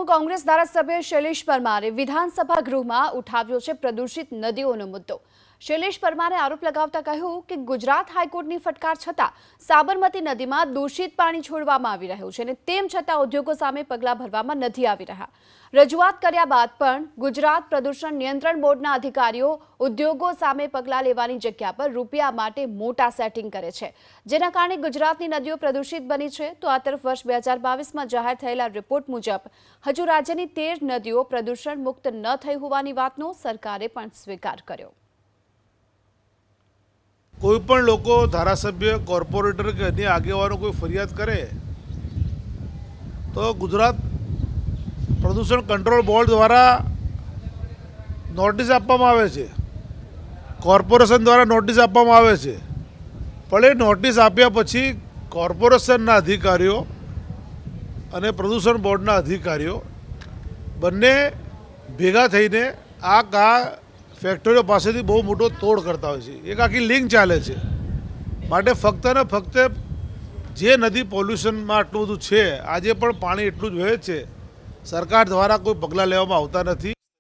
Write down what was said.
કોંગ્રેસ ધારાસભ્ય શૈલેષ પરમારે વિધાનસભા ગૃહમાં ઉઠાવ્યો છે પ્રદૂષિત નદીઓનો મુદ્દો। શૈલેષ પરમારે આરોપ લગાવતા કહ્યું કે ગુજરાત હાઈકોર્ટની ફટકાર છતાં સાબરમતી નદીમાં દૂષિત પાણી છોડવામાં આવી રહ્યું છે અને તેમ છતાં ઉદ્યોગો સામે પગલાં ભરવામાં નથી આવી રહ્યા। રજૂઆત કર્યા બાદ પણ ગુજરાત પ્રદૂષણ નિયંત્રણ બોર્ડના અધિકારીઓ ઉદ્યોગો સામે પગલાં લેવાની જગ્યા પર રૂપિયા માટે મોટા સેટિંગ કરે છે, જેના કારણે ગુજરાતની નદીઓ પ્રદૂષિત બની છે। તો આ તરફ વર્ષ 2022માં જાહેર થયેલા રિપોર્ટ મુજબ હજુ રાજ્યની 13 નદીઓ પ્રદૂષણ મુક્ત ન થઈ હોવાની વાતનો સરકારે પણ સ્વીકાર કર્યો। कोईपण लोको धारासभ्य कॉर्पोरेटर के अन्य आगेवानो कोई फरियाद करे तो गुजरात प्रदूषण कंट्रोल बोर्ड द्वारा नोटिस आपवामां आवे छे, कॉर्पोरेशन द्वारा नोटिस आपवामां आवे छे। पण ए नोटिस आप्या पछी कॉर्पोरेशनना अधिकारीओ अने प्रदूषण बोर्डना अधिकारीओ बंने भेगा थईने आ फैक्टरीओ पासेथी बहु मोटो तोड़ करता होय छे। एक आखी लिंक चाले छे। माटे फक्त ने फक्त जे नदी पोल्यूशन में आटलुं बधुं छे, आजे पण पाणी एटलुं ज वहे छे, सरकार द्वारा कोई पगलां लेवामां आवता नथी।